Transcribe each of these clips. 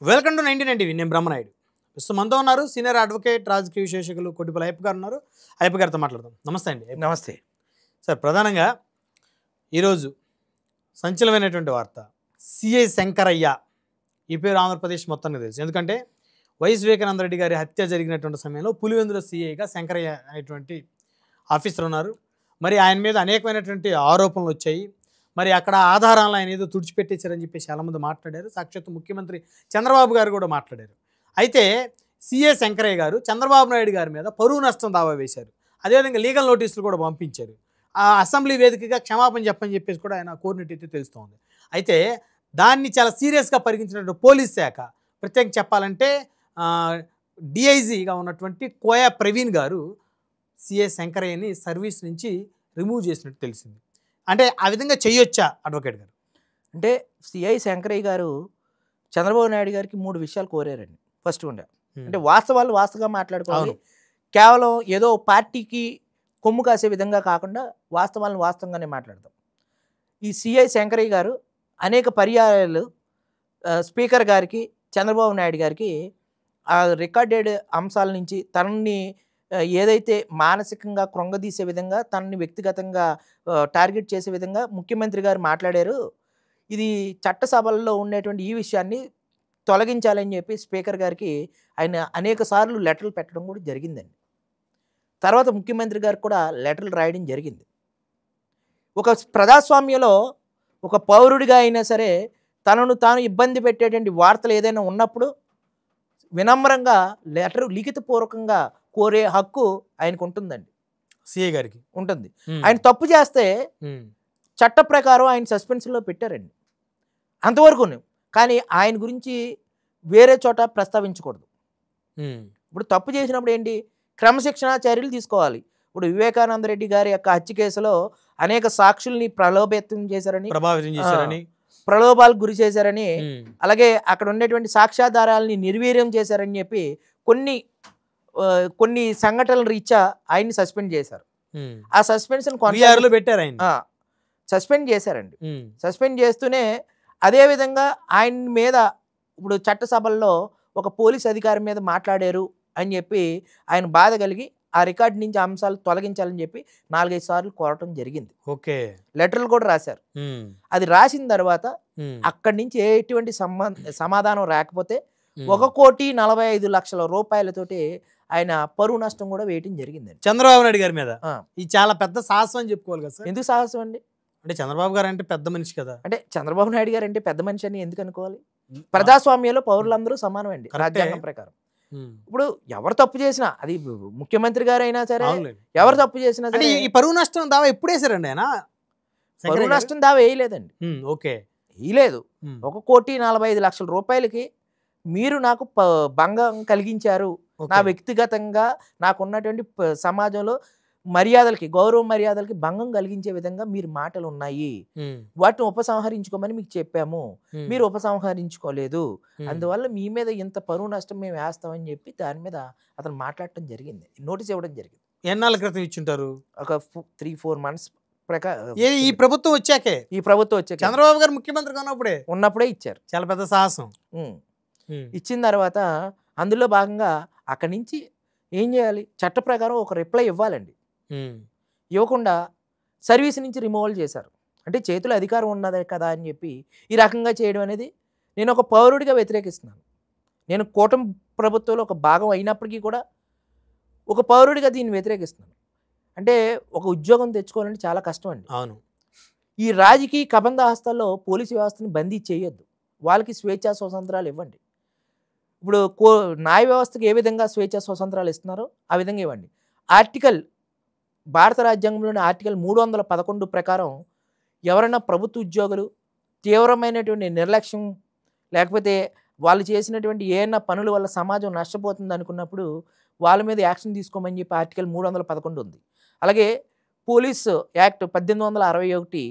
Welcome to 99 TV. నేను బ్రహ్మనాయుడు. ప్రస్తుతం మనతో ఉన్నారు సీనియర్ అడ్వకేట్ రాజకీయ విశ్లేషకులు కొట్టిపల్లి అయ్యప్ప గారు ఉన్నారు. అయ్యప్ప గారితో మాట్లాడదాం. నమస్తే అండి. నమస్తే సార్, ప్రధానంగా ఈరోజు సంచలనమైనటువంటి వార్త, సిఐ శంకరయ్య. ఈ పేరు ఆంధ్రప్రదేశ్ మొత్తానికి తెలుసు. ఎందుకంటే వైఎస్ వివేకానంద రెడ్డి గారి హత్య జరిగినటువంటి సమయంలో పులివెందుల సిఐగా శంకరయ్య అనేటువంటి ఆఫీసర్ ఉన్నారు. మరి ఆయన మీద అనేకమైనటువంటి ఆరోపణలు వచ్చాయి. మరి అక్కడ ఆధారాలను ఆయన ఏదో తుడిచిపెట్టేశారని చెప్పేసి చాలామంది మాట్లాడారు. సాక్షాత్తు ముఖ్యమంత్రి చంద్రబాబు గారు కూడా మాట్లాడారు. అయితే సిఏ శంకరయ్య గారు చంద్రబాబు నాయుడు గారి మీద పరువు నష్టం దావా వేశారు. అదేవిధంగా లీగల్ నోటీసులు కూడా పంపించారు. ఆ అసెంబ్లీ వేదికగా క్షమాపణ చెప్పని చెప్పేసి కూడా ఆయన కోరినట్టయితే తెలుస్తోంది. అయితే దాన్ని చాలా సీరియస్గా పరిగణించినటువంటి పోలీస్ శాఖ, ప్రత్యేకంగా చెప్పాలంటే డిఐజీగా ఉన్నటువంటి కోయా ప్రవీణ్ గారు సిఏ శంకరయ్యని సర్వీస్ నుంచి రిమూవ్ చేసినట్టు తెలిసింది. అంటే ఆ విధంగా చేయొచ్చా అడ్వకేట్ గారు? అంటే సిఐ శంకరయ్య గారు చంద్రబాబు నాయుడు గారికి 3 విషయాలు కోరారండి. ఫస్ట్ ఉండే అంటే వాస్తవాలు వాస్తవంగా మాట్లాడుకోవాలి. కేవలం ఏదో పార్టీకి కొమ్ము కాసే విధంగా కాకుండా వాస్తవాలను వాస్తవంగానే మాట్లాడతాం. ఈ సిఐ శంకరయ్య గారు అనేక పర్యాయాలు స్పీకర్ గారికి, చంద్రబాబు నాయుడు గారికి ఆ రికార్డెడ్ అంశాల నుంచి తనని ఏదైతే మానసికంగా కృంగదీసే విధంగా, తనని వ్యక్తిగతంగా టార్గెట్ చేసే విధంగా ముఖ్యమంత్రి గారు మాట్లాడారు. ఇది చట్టసభల్లో ఉండేటువంటి ఈ విషయాన్ని తొలగించాలని చెప్పి స్పీకర్ గారికి ఆయన అనేక సార్లు లెటర్లు పెట్టడం కూడా జరిగిందండి. తర్వాత ముఖ్యమంత్రి గారు కూడా లెటర్లు రాయడం జరిగింది. ఒక ప్రజాస్వామ్యంలో ఒక పౌరుడిగా అయినా సరే తనను తాను ఇబ్బంది పెట్టేటువంటి వార్తలు ఏదైనా ఉన్నప్పుడు వినమ్రంగా లెటర్ లిఖితపూర్వకంగా కోరే హక్కు ఆయనకు ఉంటుందండి. సిఐ గారికి ఉంటుంది. ఆయన తప్పు చేస్తే చట్ట ప్రకారం ఆయన సస్పెన్షన్లో పెట్టారండి, అంతవరకు. కానీ ఆయన గురించి వేరే చోట ప్రస్తావించకూడదు. ఇప్పుడు తప్పు చేసినప్పుడు ఏంటి, క్రమశిక్షణా చర్యలు తీసుకోవాలి. ఇప్పుడు వివేకానంద రెడ్డి గారి యొక్క హత్య కేసులో అనేక సాక్షుల్ని ప్రభావితం చేశారని, ప్రలోభాలకు గురి చేశారని, అలాగే అక్కడ ఉండేటువంటి సాక్ష్యాధారాలని నిర్వీర్యం చేశారని చెప్పి కొన్ని సంఘటనల రీత్యా ఆయన్ని సస్పెండ్ చేశారు. ఆ సస్పెన్షన్ పెట్టారు, సస్పెండ్ చేశారండి. సస్పెండ్ చేస్తూనే అదేవిధంగా ఆయన మీద ఇప్పుడు చట్టసభల్లో ఒక పోలీస్ అధికారి మీద మాట్లాడారు అని చెప్పి ఆయన బాధ కలిగి ఆ రికార్డు నుంచి అంశాలు తొలగించాలని చెప్పి 4-5 సార్లు కోరటం జరిగింది. ఓకే, లెటర్లు కూడా రాశారు. అది రాసిన తర్వాత అక్కడి నుంచి ఎటువంటి సమాధానం రాకపోతే 1,45,00,000 రూపాయలతోటి ఆయన పరువు నష్టం కూడా వేయటం జరిగిందండి చంద్రబాబు నాయుడు గారి మీద. ఇది చాలా పెద్ద సాహసం అని చెప్పుకోవాలి కదా సార్. ఎందుకు సాహసం అండి? అంటే చంద్రబాబు గారు అంటే పెద్ద మనిషి కదా. అంటే చంద్రబాబు నాయుడు గారు అంటే పెద్ద మనిషి అని ఎందుకు అనుకోవాలి? ప్రజాస్వామ్యంలో పౌరులందరూ సమానం అండి రాజ్యాంగం ప్రకారం. ఇప్పుడు ఎవరు తప్పు చేసినా, అది ముఖ్యమంత్రి గారు అయినా సరే, ఎవరు తప్పు చేసినా సరే. ఈ పరువు నష్టం దావా ఎప్పుడు వేసారండి ఆయన? పరువు నష్టం దావా వేయలేదండి. ఓకే, వేయలేదు. 1,45,00,000 రూపాయలకి మీరు నాకు భంగం కలిగించారు, నా వ్యక్తిగతంగా నాకున్నటువంటి సమాజంలో మర్యాదలకి, గౌరవ మర్యాదలకి భంగం కలిగించే విధంగా మీరు మాటలు ఉన్నాయి, వాటిని ఉపసంహరించుకోమని మీకు చెప్పాము, మీరు ఉపసంహరించుకోలేదు, అందువల్ల మీ మీద ఇంత పరువు నష్టం మేము వేస్తామని చెప్పి దాని మీద అతను మాట్లాడటం జరిగింది, నోటీస్ ఇవ్వడం జరిగింది. ఎన్నాళ్ళ క్రితం ఇచ్చుంటారు? ఒక 3-4 మంత్స్ ప్రకారం. ఈ ప్రభుత్వం వచ్చాకే? ఈ ప్రభుత్వం వచ్చాక, చంద్రబాబు గారు ముఖ్యమంత్రిగా ఉన్నప్పుడే ఇచ్చారు. చాలా పెద్ద సాహసం. ఇచ్చిన తర్వాత అందులో భాగంగా అక్కడి నుంచి ఏం చేయాలి, చట్ట ప్రకారం ఒక రిప్లై ఇవ్వాలండి. ఇవ్వకుండా సర్వీస్ నుంచి రిమూవల్ చేశారు. అంటే చేతిలో అధికారం ఉన్నదే కదా అని చెప్పి ఈ రకంగా చేయడం అనేది నేను ఒక పౌరుడిగా వ్యతిరేకిస్తున్నాను. నేను కూటమి ప్రభుత్వంలో ఒక భాగం అయినప్పటికీ కూడా ఒక పౌరుడిగా దీన్ని వ్యతిరేకిస్తున్నాను. అంటే ఒక ఉద్యోగం తెచ్చుకోవాలంటే చాలా కష్టం అండి. అవును. ఈ రాజకీయ కబంధ హస్తాల్లో పోలీసు వ్యవస్థని బందీ చేయొద్దు, వాళ్ళకి స్వేచ్ఛా స్వాతంత్రాలు ఇవ్వండి. ఇప్పుడు న్యాయ వ్యవస్థకి ఏ విధంగా స్వేచ్ఛా స్వాతంత్రాలు ఇస్తున్నారో ఆ విధంగా ఇవ్వండి. భారత రాజ్యాంగంలోని ఆర్టికల్ 311 ప్రకారం ఎవరైనా ప్రభుత్వ ఉద్యోగులు తీవ్రమైనటువంటి నిర్లక్ష్యం లేకపోతే వాళ్ళు చేసినటువంటి ఏమైనా పనుల వల్ల సమాజం నష్టపోతుంది అనుకున్నప్పుడు వాళ్ళ మీద యాక్షన్ తీసుకోమని చెప్పి ఆర్టికల్ 311 ఉంది. అలాగే పోలీసు యాక్ట్ 1861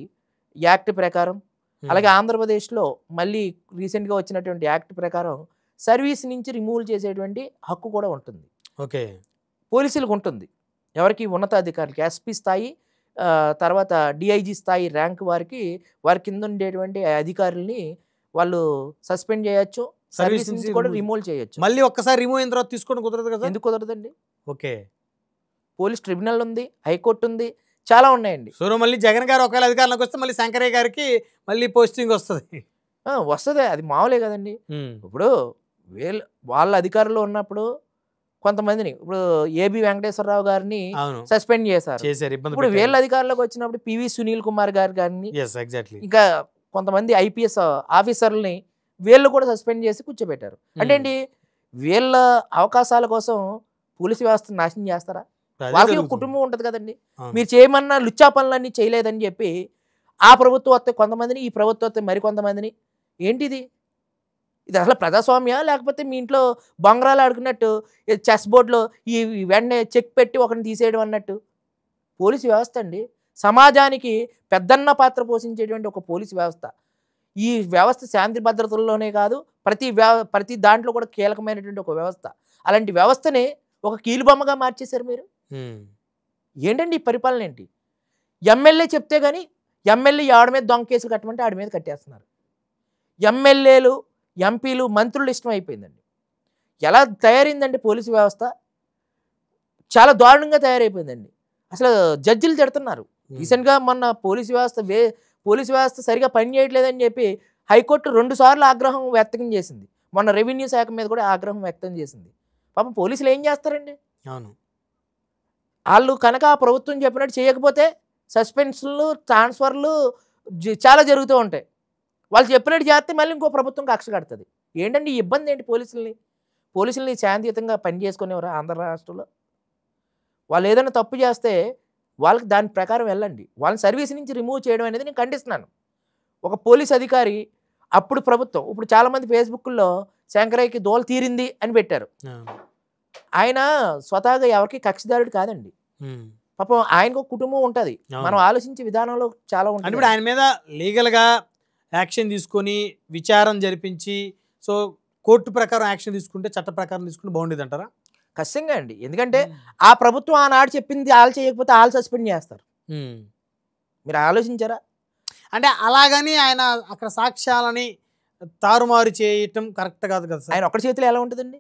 యాక్ట్ ప్రకారం, అలాగే ఆంధ్రప్రదేశ్లో మళ్ళీ రీసెంట్గా వచ్చినటువంటి యాక్ట్ ప్రకారం సర్వీస్ నుంచి రిమూవ్ చేసేటువంటి హక్కు కూడా ఉంటుంది. ఓకే, పోలీసులకు ఉంటుంది. ఎవరికి? ఉన్నతాధికారులకి, ఎస్పీ స్థాయి, తర్వాత డిఐజీ స్థాయి ర్యాంక్ వారి కింద ఉండేటువంటి అధికారుల్ని వాళ్ళు సస్పెండ్ చేయొచ్చు, సర్వీస్ నుంచి కూడా రిమూవ్ చేయొచ్చు. మళ్ళీ ఒక్కసారి రిమూవ్ అయిన తర్వాత తీసుకోవడం కుదరదు కదా? ఎందుకు కుదరదండి? ఓకే, పోలీస్ ట్రిబ్యునల్ ఉంది, హైకోర్టు ఉంది, చాలా ఉన్నాయండి. సో మళ్ళీ జగన్ గారు ఒకవేళ అధికారంలోకి వస్తే మళ్ళీ శంకరయ్య గారికి మళ్ళీ పోస్టింగ్ వస్తుంది. వస్తుంది, అది మామూలే కదండి. ఇప్పుడు వాళ్ళ అధికారంలో ఉన్నప్పుడు కొంతమందిని, ఇప్పుడు ఏబి వెంకటేశ్వరరావు గారిని సస్పెండ్ చేశారు. ఇప్పుడు వీళ్ళ అధికారంలోకి వచ్చినప్పుడు పివి సునీల్ కుమార్ గారు గారిని, ఇంకా కొంతమంది ఐపీఎస్ ఆఫీసర్లని వీళ్ళు కూడా సస్పెండ్ చేసి కూర్చోబెట్టారు. అంటే ఏంటి, వీళ్ళ అవకాశాల కోసం పోలీసు వ్యవస్థను నాశనం చేస్తారా? వాళ్ళకి ఒక కుటుంబం ఉంటుంది కదండి. మీరు చేయమన్నా లుచ్చా పనులన్నీ చేయలేదని చెప్పి ఆ ప్రభుత్వం వస్తే కొంతమందిని, ఈ ప్రభుత్వం వస్తే మరికొంతమందిని. ఏంటిది? ఇది అసలు ప్రజాస్వామ్య, లేకపోతే మీ ఇంట్లో బొంగరాలు ఆడుకున్నట్టు చెస్ బోర్డులో ఈ వెంటనే చెక్ పెట్టి ఒకరిని తీసేయడం అన్నట్టు పోలీసు వ్యవస్థ అండి. సమాజానికి పెద్దన్న పాత్ర పోషించేటువంటి ఒక పోలీసు వ్యవస్థ. ఈ వ్యవస్థ శాంతి భద్రతల్లోనే కాదు, ప్రతి దాంట్లో కూడా కీలకమైనటువంటి ఒక వ్యవస్థ. అలాంటి వ్యవస్థని ఒక కీలుబొమ్మగా మార్చేశారు మీరు. ఏంటండి ఈ పరిపాలన ఏంటి? ఎమ్మెల్యే చెప్తే కానీ ఎమ్మెల్యే ఆవిడ మీద దొంగ కేసులు కట్టమంటే ఆడి మీద కట్టేస్తున్నారు. ఎమ్మెల్యేలు, ఎంపీలు, మంత్రులు ఇష్టం అయిపోయిందండి. ఎలా తయారైందండి పోలీసు వ్యవస్థ? చాలా దారుణంగా తయారైపోయిందండి. అసలు జడ్జిలు తిడుతున్నారు. రీసెంట్గా మొన్న పోలీసు వ్యవస్థ సరిగా పనిచేయట్లేదని చెప్పి హైకోర్టు 2 సార్లు ఆగ్రహం వ్యక్తం చేసింది. మొన్న రెవెన్యూ శాఖ మీద కూడా ఆగ్రహం వ్యక్తం చేసింది. పాపం పోలీసులు ఏం చేస్తారండి? అవును, వాళ్ళు కనుక ఆ ప్రభుత్వం చెప్పినట్టు చేయకపోతే సస్పెన్షన్లు, ట్రాన్స్ఫర్లు చాలా జరుగుతూ ఉంటాయి. వాళ్ళు చెప్పినట్టు చేస్తే మళ్ళీ ఇంకో ప్రభుత్వం కక్ష కడుతుంది. ఏంటండి ఈ ఇబ్బంది ఏంటి? పోలీసుల్ని శాంతియుతంగా పని చేసుకునేవారు ఆంధ్ర రాష్ట్రంలో. వాళ్ళు ఏదైనా తప్పు చేస్తే వాళ్ళకి దాని ప్రకారం వెళ్ళండి. వాళ్ళని సర్వీస్ నుంచి రిమూవ్ చేయడం అనేది నేను ఖండిస్తున్నాను. ఒక పోలీస్ అధికారి అప్పుడు ప్రభుత్వం, ఇప్పుడు చాలామంది ఫేస్బుక్లో శంకరయ్యకి దోల తీరింది అని పెట్టారు. ఆయన స్వతహాగా ఎవరికి కక్షిదారుడు కాదండి. పాపం ఆయనకు ఒక కుటుంబం ఉంటుంది. మనం ఆలోచించే విధానంలో చాలా ఉంటుంది. ఇప్పుడు ఆయన మీద లీగల్గా యాక్షన్ తీసుకొని విచారణ జరిపించి, సో కోర్టు ప్రకారం యాక్షన్ తీసుకుంటే, చట్ట ప్రకారం తీసుకుంటే బాగుండేది అంటారా? ఖచ్చితంగా అండి. ఎందుకంటే ఆ ప్రభుత్వం ఆనాడు చెప్పింది వాళ్ళు చేయకపోతే వాళ్ళు సస్పెండ్ చేస్తారు. మీరు ఆలోచించారా? అంటే అలాగని ఆయన అక్కడ సాక్ష్యాలని తారుమారు చేయటం కరెక్ట్ కాదు కదా. ఆయన ఒక్కడి చేతిలో ఎలా ఉంటుందండి?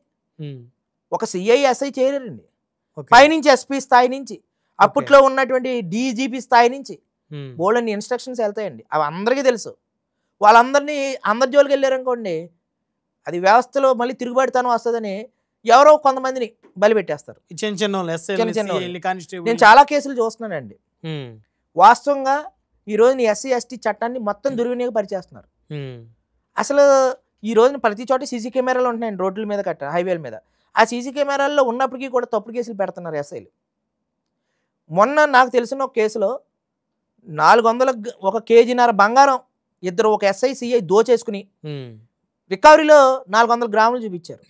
ఒక సిఐ, ఎస్ఐ చేయలేరండి. పైనుంచి ఎస్పీ స్థాయి నుంచి, అప్పట్లో ఉన్నటువంటి డీజీపీ స్థాయి నుంచి బోల్డన్ని ఇన్స్ట్రక్షన్స్ వెళ్తాయండి. అవి అందరికీ తెలుసు. వాళ్ళందరినీ అందరి జోలికి వెళ్ళారనుకోండి, అది వ్యవస్థలో మళ్ళీ తిరుగుబాటుతనం వస్తుందని ఎవరో కొంతమందిని బలిపెట్టేస్తారు. నేను చాలా కేసులు చూస్తున్నానండి. వాస్తవంగా ఈ రోజున ఎస్సీ ఎస్టీ చట్టాన్ని మొత్తం దుర్వినియోగపరిచేస్తున్నారు. అసలు ఈ రోజున ప్రతి చోట సీసీ కెమెరాలు ఉంటున్నాయండి, రోడ్ల మీద హైవేల మీద. ఆ సీసీ కెమెరాల్లో ఉన్నప్పటికీ కూడా తప్పుడు కేసులు పెడుతున్నారు ఎస్ఐలు. మొన్న నాకు తెలిసిన ఒక కేసులో 1 కేజీన్నర బంగారం ఇద్దరు, ఒక ఎస్ఐ సిఐ దోచేసుకుని రికవరీలో 400 గ్రాములు చూపించారు.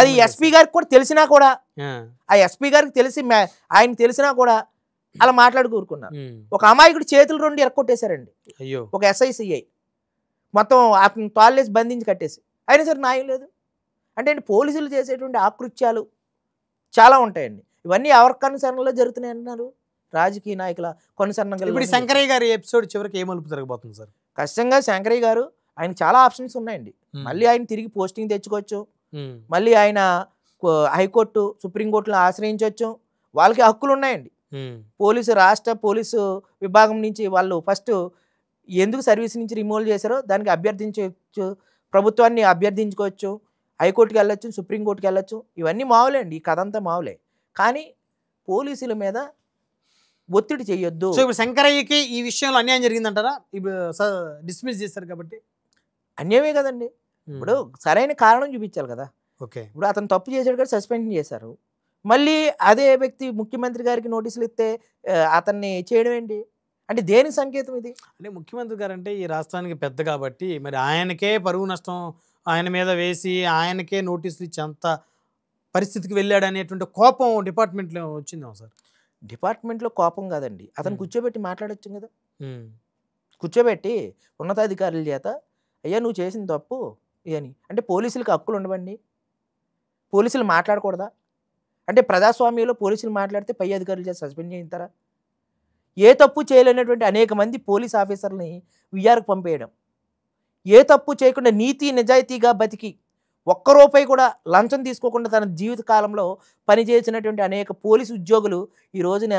అది ఎస్పీ గారికి కూడా తెలిసినా కూడా, ఆ ఎస్పీ గారికి ఆయన తెలిసినా కూడా అలా మాట్లాడుకూరుకున్నారు. ఒక అమాయకుడు చేతులు 2 ఎరక్కొట్టేశారండి ఒక ఎస్ఐ సిఐ, మొత్తం అతను తాళ్ళేసి బంధించి కట్టేసి. అయినా సరే న్యాయం లేదు. అంటే పోలీసులు చేసేటువంటి ఆకృత్యాలు చాలా ఉంటాయండి. ఇవన్నీ ఎవరి కనుసరణలో జరుగుతున్నాయి అంటున్నారు? రాజకీయ నాయకుల కనుసరణ. ఇప్పుడు శంకరయ్య గారి ఎపిసోడ్ చివరికి ఏ మలుపు జరగబోతుంది సార్? ఖచ్చితంగా శంకరయ్య గారు, ఆయన చాలా ఆప్షన్స్ ఉన్నాయండి. మళ్ళీ ఆయన తిరిగి పోస్టింగ్ తెచ్చుకోవచ్చు, మళ్ళీ ఆయన హైకోర్టు, సుప్రీంకోర్టులో ఆశ్రయించవచ్చు. వాళ్ళకి హక్కులు ఉన్నాయండి. రాష్ట్ర పోలీసు విభాగం నుంచి వాళ్ళు ఫస్ట్ ఎందుకు సర్వీస్ నుంచి రిమూవ్ చేశారో దానికి అభ్యర్థించవచ్చు, ప్రభుత్వాన్ని అభ్యర్థించుకోవచ్చు, హైకోర్టుకి వెళ్ళొచ్చు, సుప్రీంకోర్టుకి వెళ్ళొచ్చు. ఇవన్నీ మామూలే అండి, ఈ కథ అంతా మామూలే. కానీ పోలీసుల మీద ఒత్తిడి చేయొద్దు. సో ఇప్పుడు శంకరయ్యకి ఈ విషయంలో అన్యాయం జరిగిందంటారా? ఇప్పుడు డిస్మిస్ చేశారు కాబట్టి అన్యాయమే కదండి. ఇప్పుడు సరైన కారణం చూపించాలి కదా. ఓకే, ఇప్పుడు అతను తప్పు చేశాడు కదా, సస్పెండ్ చేశారు. మళ్ళీ అదే వ్యక్తి ముఖ్యమంత్రి గారికి నోటీసులు ఇస్తే అతన్ని చేయడం ఏంటి? అంటే దేనికి సంకేతం ఇది? అంటే ముఖ్యమంత్రి గారు అంటే ఈ రాష్ట్రానికి పెద్ద కాబట్టి మరి ఆయనకే పరువు నష్టం ఆయన మీద వేసి ఆయనకే నోటీసులు ఇచ్చేంత పరిస్థితికి వెళ్ళాడు అనేటువంటి కోపం డిపార్ట్మెంట్లో వచ్చిందా సార్? డిపార్ట్మెంట్లో కోపం కాదండి, అతను కూర్చోబెట్టి మాట్లాడొచ్చు కదా. కూర్చోబెట్టి ఉన్నతాధికారుల చేత, అయ్యా నువ్వు చేసిన తప్పు అని. అంటే పోలీసులకు హక్కులు ఉండవండి? పోలీసులు మాట్లాడకూడదా? అంటే ప్రజాస్వామ్యంలో పోలీసులు మాట్లాడితే పై అధికారులు చేత సస్పెండ్ చేయిస్తారా? ఏ తప్పు చేయలేనటువంటి అనేక మంది పోలీస్ ఆఫీసర్ని విఆర్కి పంపేయడం, ఏ తప్పు చేయకుండా నీతి నిజాయితీగా బతికి ఒక్క రూపాయి కూడా లంచం తీసుకోకుండా తన జీవిత కాలంలో పనిచేసినటువంటి అనేక పోలీసు ఉద్యోగులు ఈ రోజున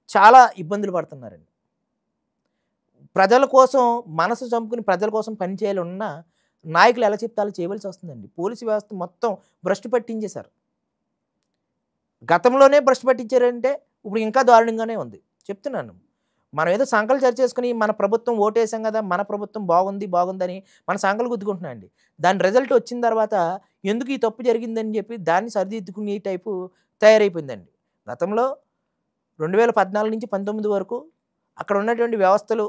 చాలా ఇబ్బందులు పడుతున్నారండి. ప్రజల కోసం మనసు చంపుకుని ప్రజల కోసం పనిచేయాలన్న నాయకులు ఎలా చెప్తే అలా చేయవలసి వస్తుందండి. పోలీసు వ్యవస్థ మొత్తం భ్రష్టు పట్టించేశారు. గతంలోనే భ్రష్టు పట్టించారంటే ఇప్పుడు ఇంకా దారుణంగానే ఉంది. చెప్తున్నాను, మనం ఏదో సంకలు చేసుకుని మన ప్రభుత్వం ఓటేసాం కదా, మన ప్రభుత్వం బాగుందని మన సంకలు గుద్దుకుంటున్నామండి. దాని రిజల్ట్ వచ్చిన తర్వాత ఎందుకు ఈ తప్పు జరిగిందని చెప్పి దాన్ని సరిదిద్దుకునే టైపు తయారైపోయిందండి. గతంలో 2014 నుంచి 19 వరకు అక్కడ ఉన్నటువంటి వ్యవస్థలు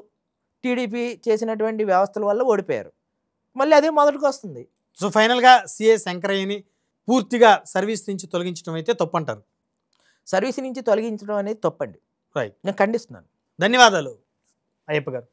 టీడీపీ చేసినటువంటి వ్యవస్థల వల్ల ఓడిపోయారు. మళ్ళీ అదే మొదటికి వస్తుంది. సో ఫైనల్గా సిఐ శంకరయ్యని పూర్తిగా సర్వీస్ నుంచి తొలగించడం అయితే తప్పు అంటారు. సర్వీస్ నుంచి తొలగించడం అనేది తప్పండి. రైట్, నేను ఖండిస్తున్నాను. ధన్యవాదాలు అయ్యప్ప గారు.